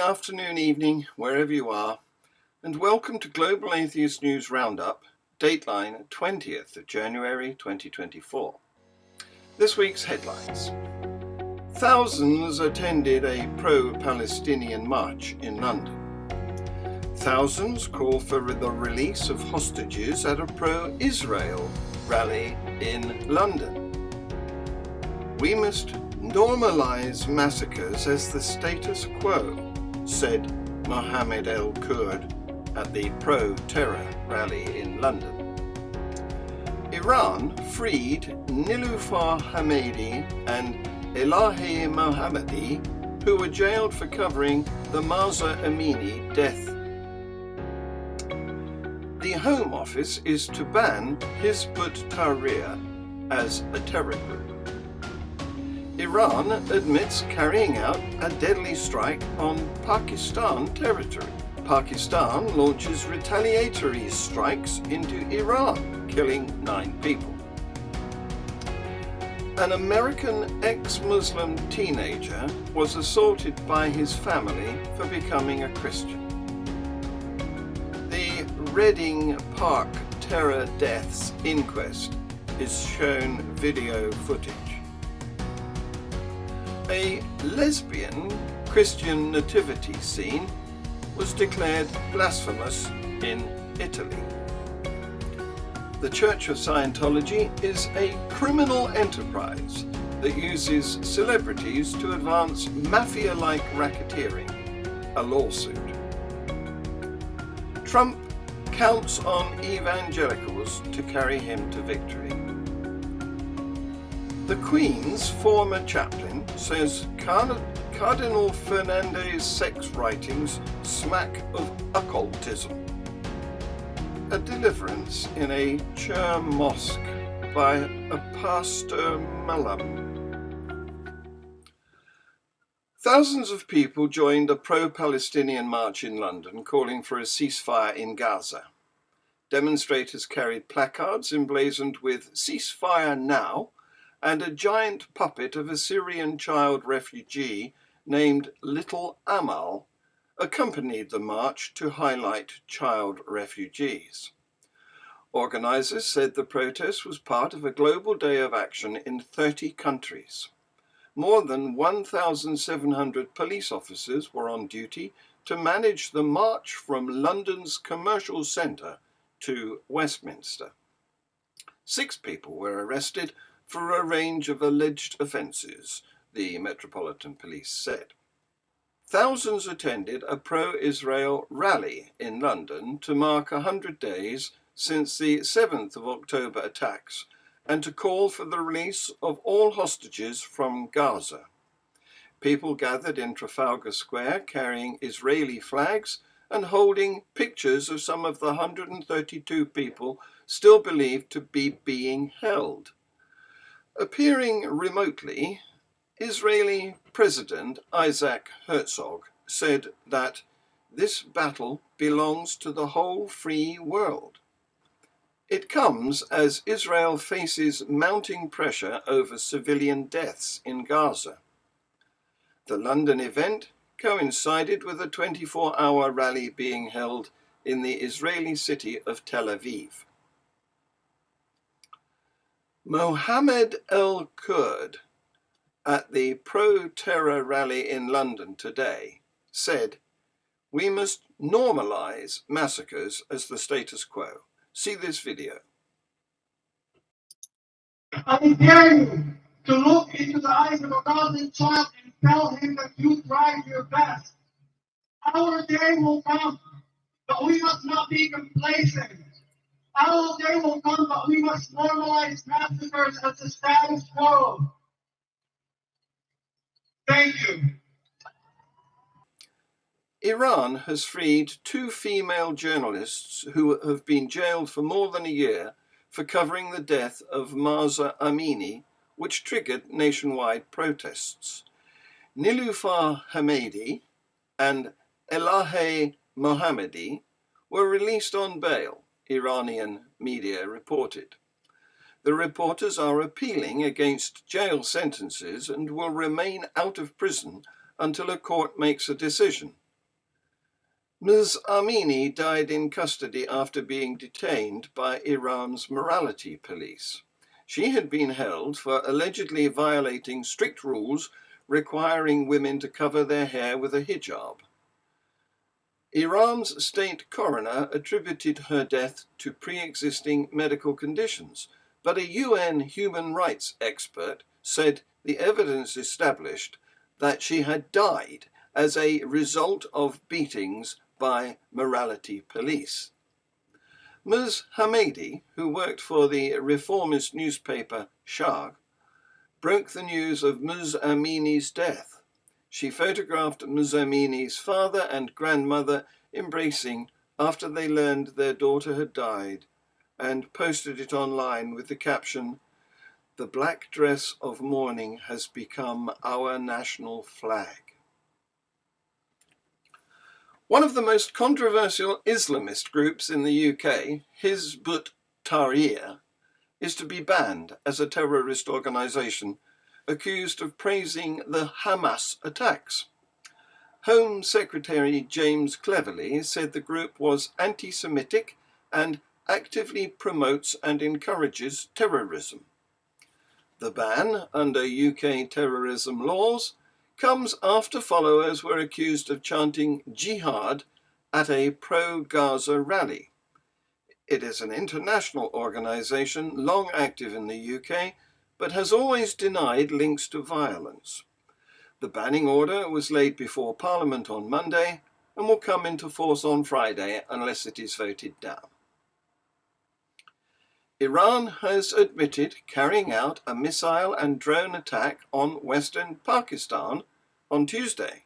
afternoon, evening, wherever you are, and welcome to Global Atheist News Roundup, dateline 20th of January 2024. This week's headlines. Thousands attended a pro-Palestinian march in London. Thousands call for the release of hostages at a pro-Israel rally in London. We must normalize massacres as the status quo, said Mohammed El Kurd at the pro-terror rally in London. Iran freed Niloufar Hamedi and Elaheh Mohammadi, who were jailed for covering the Mahsa Amini death. The Home Office is to ban Hizb ut-Tahrir as a terror group. Iran admits carrying out a deadly strike on Pakistan territory. Pakistan launches retaliatory strikes into Iran, killing 9 people. An American ex-Muslim teenager was assaulted by his family for becoming a Christian. The Reading Park terror deaths inquest is shown video footage. A lesbian Christian nativity scene was declared blasphemous in Italy. The Church of Scientology is a criminal enterprise that uses celebrities to advance mafia-like racketeering, a lawsuit. Trump counts on evangelicals to carry him to victory. The Queen's former chaplain says Cardinal Fernandez's sex writings smack of occultism. A deliverance in a Chur mosque by a Pastor Malam. Thousands of people joined a pro-Palestinian march in London calling for a ceasefire in Gaza. Demonstrators carried placards emblazoned with "Ceasefire Now" and a giant puppet of a Syrian child refugee named Little Amal accompanied the march to highlight child refugees. Organisers said the protest was part of a global day of action in 30 countries. More than 1,700 police officers were on duty to manage the march from London's commercial centre to Westminster. 6 people were arrested for a range of alleged offences, the Metropolitan Police said. Thousands attended a pro-Israel rally in London to mark 100 days since the 7th of October attacks and to call for the release of all hostages from Gaza. People gathered in Trafalgar Square carrying Israeli flags and holding pictures of some of the 132 people still believed to be being held. Appearing remotely, Israeli President Isaac Herzog said that this battle belongs to the whole free world. It comes as Israel faces mounting pressure over civilian deaths in Gaza. The London event coincided with a 24-hour rally being held in the Israeli city of Tel Aviv. Mohammed El Kurd at the pro-terror rally in London today said, "We must normalize massacres as the status quo." See this video. I dare you to look into the eyes of a godly child and tell him that you tried your best. Our day will come, but we must not be complacent. Our day will come, but we must normalize massacres as the status quo. Thank you. Iran has freed 2 female journalists who have been jailed for more than a year for covering the death of Mahsa Amini, which triggered nationwide protests. Niloufar Hamedi and Elaheh Mohammadi were released on bail, Iranian media reported. The reporters are appealing against jail sentences and will remain out of prison until a court makes a decision, Mahsa Amini died in custody after being detained by Iran's morality police. She had been held for allegedly violating strict rules requiring women to cover their hair with a hijab. Iran's state coroner attributed her death to pre-existing medical conditions, but a UN human rights expert said the evidence established that she had died as a result of beatings by morality police. Ms. Hamedi, who worked for the reformist newspaper Sharq, broke the news of Mahsa Amini's death. She photographed Mahsa Amini's father and grandmother embracing after they learned their daughter had died and posted it online with the caption, "The black dress of mourning has become our national flag." One of the most controversial Islamist groups in the UK, Hizb ut-Tahrir, is to be banned as a terrorist organisation accused of praising the Hamas attacks. Home Secretary James Cleverly said the group was anti-Semitic and actively promotes and encourages terrorism. The ban, under UK terrorism laws, comes after followers were accused of chanting jihad at a pro-Gaza rally. It is an international organisation long active in the UK, but has always denied links to violence. The banning order was laid before Parliament on Monday and will come into force on Friday unless it is voted down. Iran has admitted carrying out a missile and drone attack on western Pakistan on Tuesday.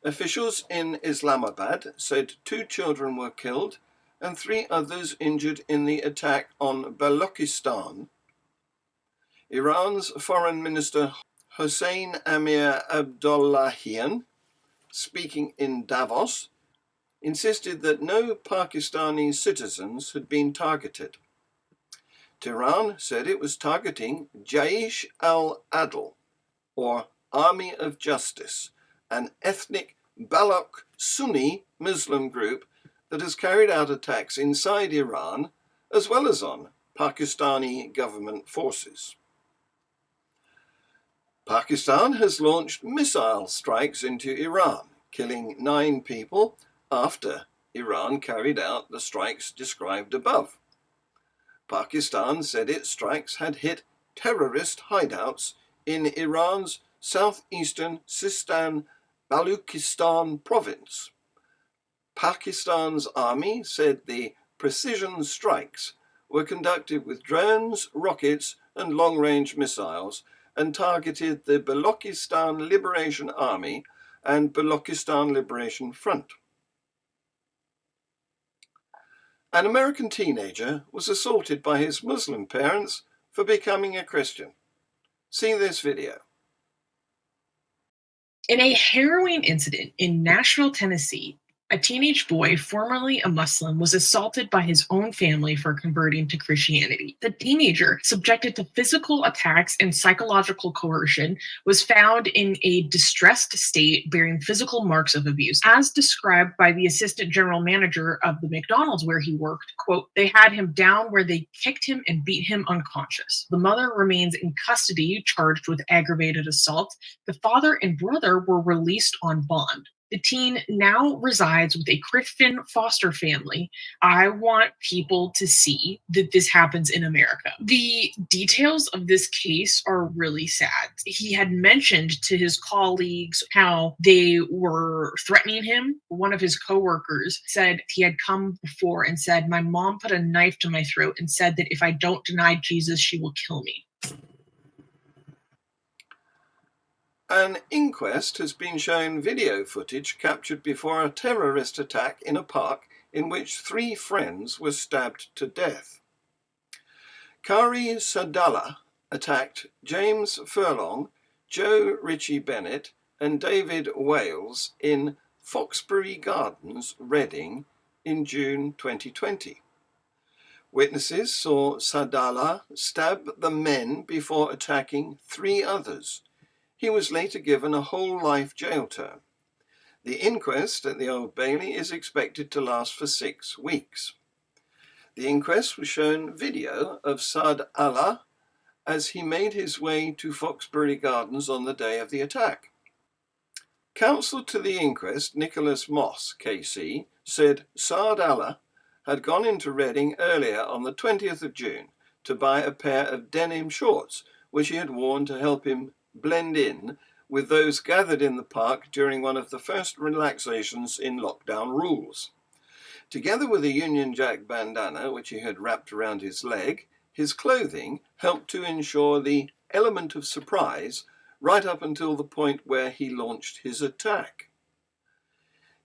Officials in Islamabad said 2 children were killed and 3 others injured in the attack on Balochistan. Iran's Foreign Minister Hossein Amir Abdollahian, speaking in Davos, insisted that no Pakistani citizens had been targeted. Tehran said it was targeting Jaish al-Adl, or Army of Justice, an ethnic Baloch Sunni Muslim group that has carried out attacks inside Iran as well as on Pakistani government forces. Pakistan has launched missile strikes into Iran, killing 9 people after Iran carried out the strikes described above. Pakistan said its strikes had hit terrorist hideouts in Iran's southeastern Sistan Baluchistan province. Pakistan's army said the precision strikes were conducted with drones, rockets, and long-range missiles and targeted the Balochistan Liberation Army and Balochistan Liberation Front. An American teenager was assaulted by his Muslim parents for becoming a Christian. See this video. In a harrowing incident in Nashville, Tennessee, a teenage boy, formerly a Muslim, was assaulted by his own family for converting to Christianity. The teenager, subjected to physical attacks and psychological coercion, was found in a distressed state bearing physical marks of abuse. As described by the assistant general manager of the McDonald's where he worked, quote, "They had him down where they kicked him and beat him unconscious. The mother remains in custody, charged with aggravated assault. The father and brother were released on bond. The teen now resides with a Christian foster family. I want people to see that this happens in America." The details of this case are really sad. He had mentioned to his colleagues how they were threatening him. One of his coworkers said he had come before and said, "My mom put a knife to my throat and said that if I don't deny Jesus, she will kill me." An inquest has been shown video footage captured before a terrorist attack in a park in which 3 friends were stabbed to death. Kari Sadala attacked James Furlong, Joe Ritchie Bennett, and David Wales in Foxbury Gardens, Reading, in June 2020. Witnesses saw Sadala stab the men before attacking 3 others. He was later given a whole life jail term. The inquest at the Old Bailey is expected to last for 6 weeks. The inquest was shown video of Saad Allah as he made his way to Foxbury Gardens on the day of the attack. Counsel to the inquest, Nicholas Moss, KC, said Saad Allah had gone into Reading earlier on the 20th of June to buy a pair of denim shorts, which he had worn to help him blend in with those gathered in the park during one of the first relaxations in lockdown rules. Together with a Union Jack bandana, which he had wrapped around his leg, his clothing helped to ensure the element of surprise right up until the point where he launched his attack.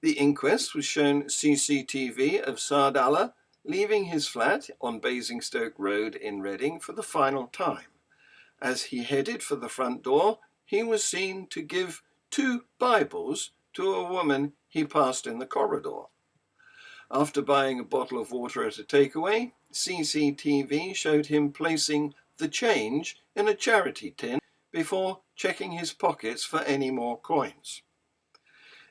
The inquest was shown CCTV of Saad Allah leaving his flat on Basingstoke Road in Reading for the final time. As he headed for the front door, he was seen to give 2 Bibles to a woman he passed in the corridor. After buying a bottle of water at a takeaway, CCTV showed him placing the change in a charity tin before checking his pockets for any more coins.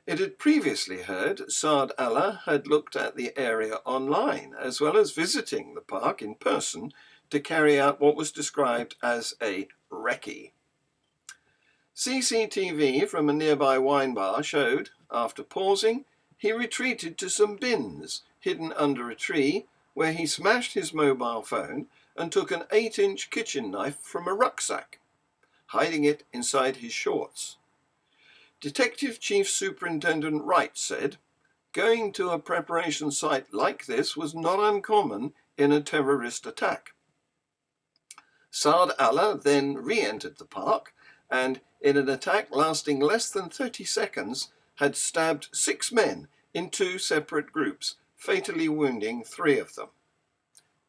It had previously heard Saad Allah had looked at the area online, as well as visiting the park in person to carry out what was described as a recce. CCTV from a nearby wine bar showed, after pausing, he retreated to some bins hidden under a tree, where he smashed his mobile phone and took an 8-inch kitchen knife from a rucksack, hiding it inside his shorts. Detective Chief Superintendent Wright said, "Going to a preparation site like this was not uncommon in a terrorist attack." Saad Allah then re-entered the park and, in an attack lasting less than 30 seconds, had stabbed 6 men in 2 separate groups, fatally wounding 3 of them.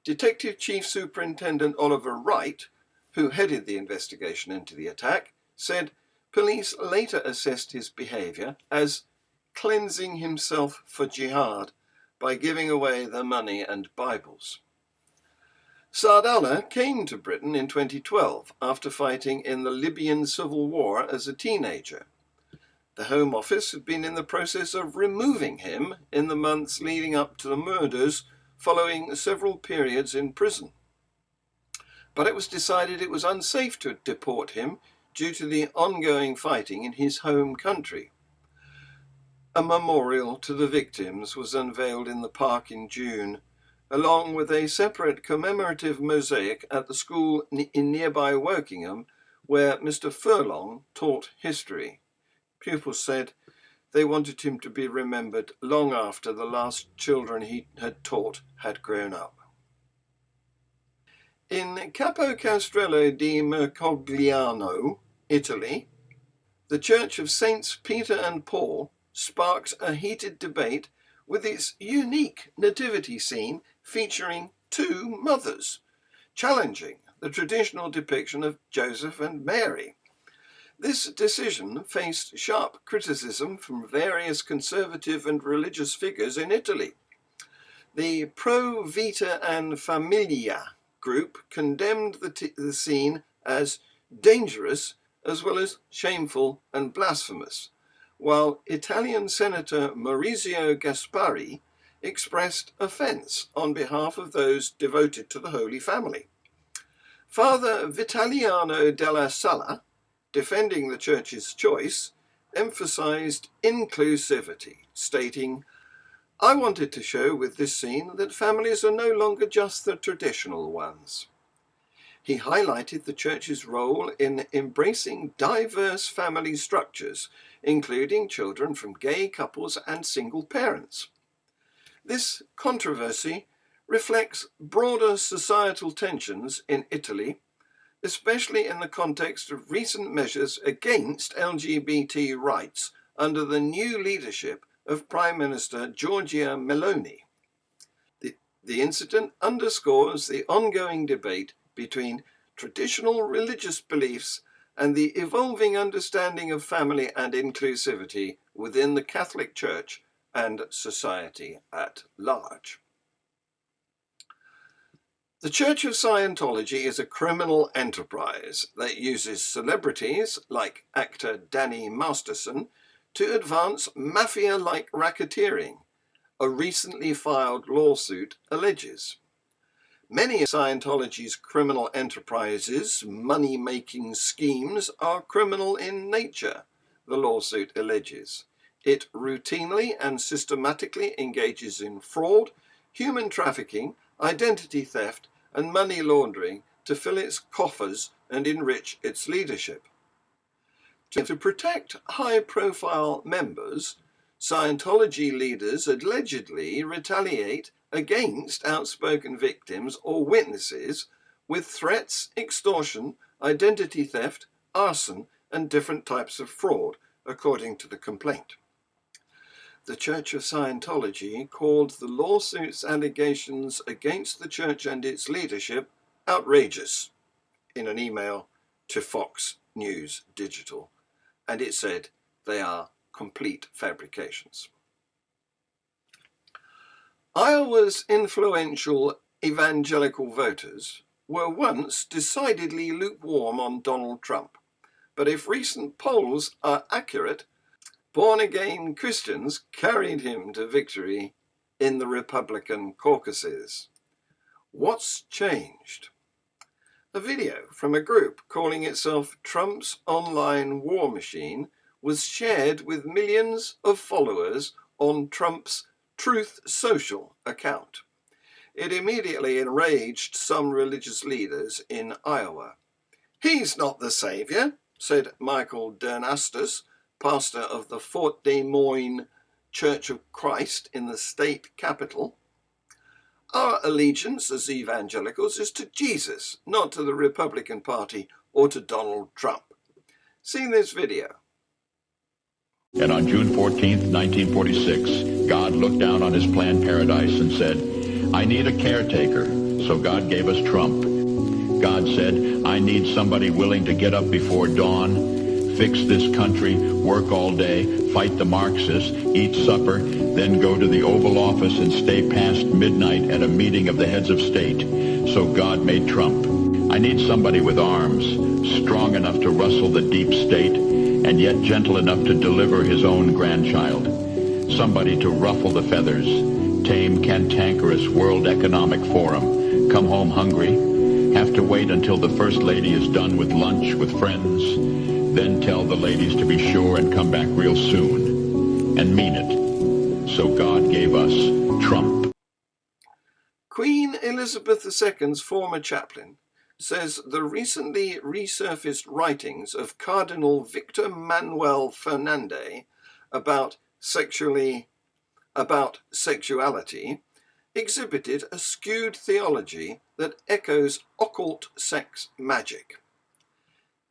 Detective Chief Superintendent Oliver Wright, who headed the investigation into the attack, said police later assessed his behaviour as cleansing himself for jihad by giving away the money and Bibles. Saad Allah came to Britain in 2012 after fighting in the Libyan civil war as a teenager. The Home Office had been in the process of removing him in the months leading up to the murders, following several periods in prison. But it was decided it was unsafe to deport him due to the ongoing fighting in his home country. A memorial to the victims was unveiled in the park in June, along with a separate commemorative mosaic at the school in nearby Wokingham, where Mr. Furlong taught history. Pupils said they wanted him to be remembered long after the last children he had taught had grown up. In Capo Castrello di Mercogliano, Italy, the Church of Saints Peter and Paul sparked a heated debate with its unique nativity scene featuring 2 mothers, challenging the traditional depiction of Joseph and Mary. This decision faced sharp criticism from various conservative and religious figures in Italy. The Pro Vita and Familia group condemned the scene as dangerous as well as shameful and blasphemous, while Italian Senator Maurizio Gaspari expressed offence on behalf of those devoted to the Holy Family. Father Vitaliano della Sala, defending the Church's choice, emphasised inclusivity, stating, "I wanted to show with this scene that families are no longer just the traditional ones." He highlighted the Church's role in embracing diverse family structures, including children from gay couples and single parents. This controversy reflects broader societal tensions in Italy, especially in the context of recent measures against LGBT rights under the new leadership of Prime Minister Giorgia Meloni. The incident underscores the ongoing debate between traditional religious beliefs and the evolving understanding of family and inclusivity within the Catholic Church and society at large. The Church of Scientology is a criminal enterprise that uses celebrities like actor Danny Masterson to advance mafia-like racketeering, a recently filed lawsuit alleges. Many of Scientology's criminal enterprises' money-making schemes are criminal in nature, the lawsuit alleges. It routinely and systematically engages in fraud, human trafficking, identity theft, and money laundering to fill its coffers and enrich its leadership. To protect high-profile members, Scientology leaders allegedly retaliate against outspoken victims or witnesses with threats, extortion, identity theft, arson, and different types of fraud, according to the complaint. The Church of Scientology called the lawsuit's allegations against the church and its leadership outrageous in an email to Fox News Digital, and it said they are complete fabrications. Iowa's influential evangelical voters were once decidedly lukewarm on Donald Trump, but if recent polls are accurate, born-again Christians carried him to victory in the Republican caucuses. What's changed? A video from a group calling itself Trump's Online War Machine was shared with millions of followers on Trump's Truth Social account. It immediately enraged some religious leaders in Iowa. "He's not the savior," said Michael Dernastus, pastor of the Fort Des Moines Church of Christ in the state capital. "Our allegiance as evangelicals is to Jesus, not to the Republican Party or to Donald Trump." See this video. And on June 14th, 1946, God looked down on his planned paradise and said, "I need a caretaker." So God gave us Trump. God said, "I need somebody willing to get up before dawn, fix this country, work all day, fight the Marxists, eat supper, then go to the Oval Office and stay past midnight at a meeting of the heads of state." So God made Trump. I need somebody with arms, strong enough to rustle the deep state, and yet gentle enough to deliver his own grandchild. Somebody to ruffle the feathers, tame cantankerous World Economic Forum, come home hungry, have to wait until the First Lady is done with lunch with friends, then tell the ladies to be sure and come back real soon, and mean it. So God gave us Trump. Queen Elizabeth II's former chaplain says the recently resurfaced writings of Cardinal Victor Manuel Fernandez about sexuality exhibited a skewed theology that echoes occult sex magic.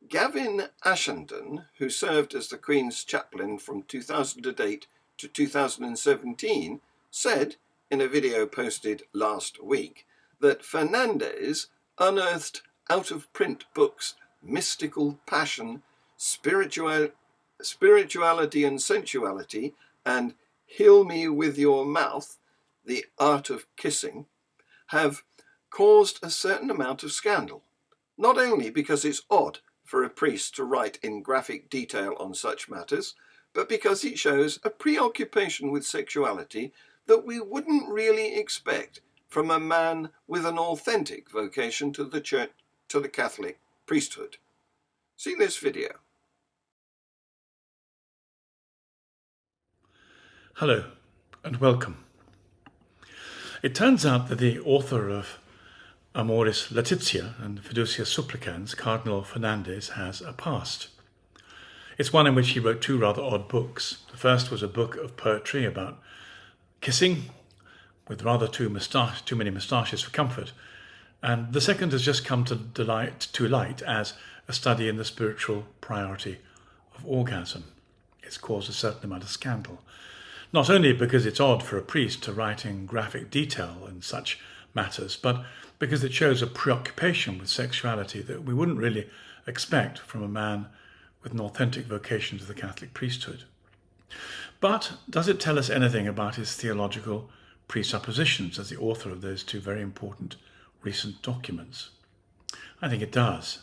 Gavin Ashenden, who served as the Queen's chaplain from 2008 to 2017, said in a video posted last week that Fernandez unearthed out-of-print books Mystical Passion, Spirituality and Sensuality, and Heal Me With Your Mouth, The Art of Kissing, have caused a certain amount of scandal, not only because it's odd for a priest to write in graphic detail on such matters, but because it shows a preoccupation with sexuality that we wouldn't really expect from a man with an authentic vocation to the church, to the Catholic priesthood. See this video. Hello and welcome. It turns out that the author of Amoris Laetitia and Fiducia Supplicans, Cardinal Fernandez, has a past. It's one in which he wrote two rather odd books. The first was a book of poetry about kissing, with rather too many moustaches for comfort. And the second has just come to light as a study in the spiritual priority of orgasm. It's caused a certain amount of scandal. Not only because it's odd for a priest to write in graphic detail in such matters, but because it shows a preoccupation with sexuality that we wouldn't really expect from a man with an authentic vocation to the Catholic priesthood. But does it tell us anything about his theological presuppositions as the author of those two very important recent documents? I think it does,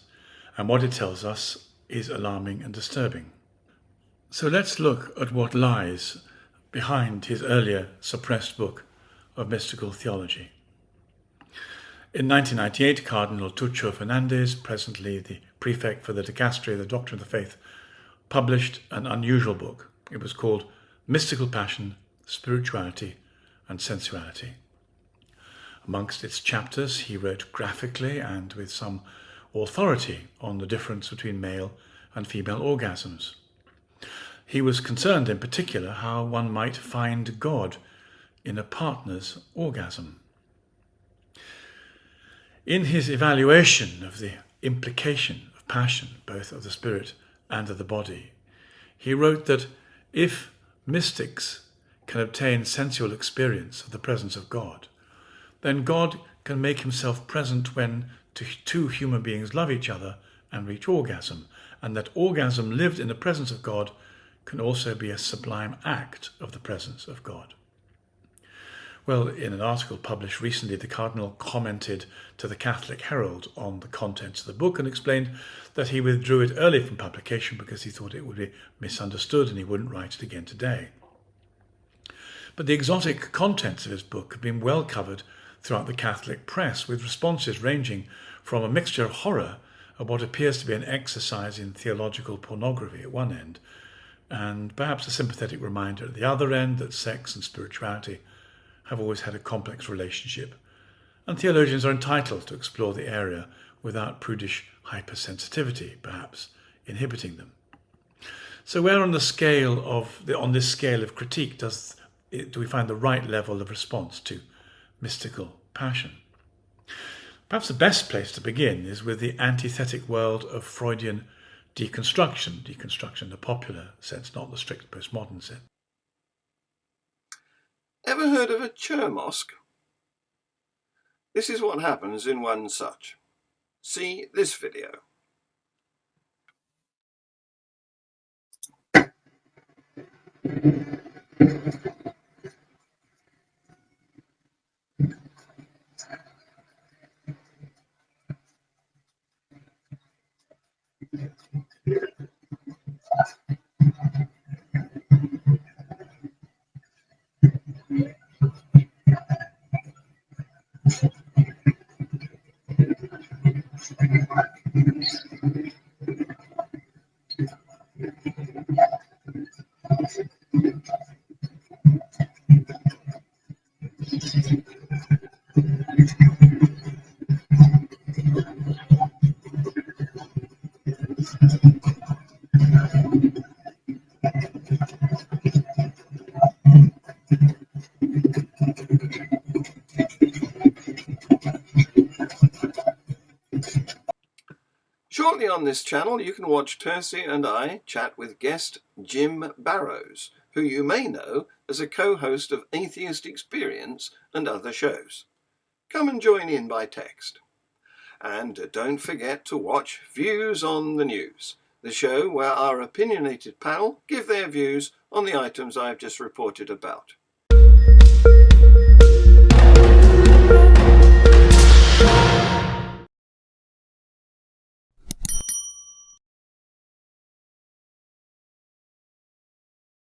and what it tells us is alarming and disturbing. So let's look at what lies behind his earlier suppressed book of mystical theology. In 1998, Cardinal Tuccio Fernandez, presently the prefect for the Dicastery of the Doctrine of the Faith, published an unusual book. It was called Mystical Passion, Spirituality and Sensuality. Amongst its chapters, he wrote graphically and with some authority on the difference between male and female orgasms. He was concerned in particular how one might find God in a partner's orgasm. In his evaluation of the implication of passion, both of the spirit and of the body, he wrote that if mystics can obtain sensual experience of the presence of God, then God can make himself present when two human beings love each other and reach orgasm, and that orgasm lived in the presence of God can also be a sublime act of the presence of God. Well, in an article published recently, the Cardinal commented to the Catholic Herald on the contents of the book and explained that he withdrew it early from publication because he thought it would be misunderstood and he wouldn't write it again today. But the exotic contents of his book have been well covered throughout the Catholic press, with responses ranging from a mixture of horror of what appears to be an exercise in theological pornography at one end, and perhaps a sympathetic reminder at the other end that sex and spirituality have always had a complex relationship, and theologians are entitled to explore the area without prudish hypersensitivity, perhaps inhibiting them. So where on this scale of critique do we find the right level of response to mystical passion? Perhaps the best place to begin is with the antithetic world of Freudian deconstruction in the popular sense, not the strict postmodern sense. Ever heard of a chur mosque? This is what happens in one such. See this video. Shortly on this channel, you can watch Tercy and I chat with guest Jim Barrows, who you may know as a co-host of Atheist Experience and other shows. Come and join in by text. And don't forget to watch Views on the News, the show where our opinionated panel give their views on the items I've just reported about.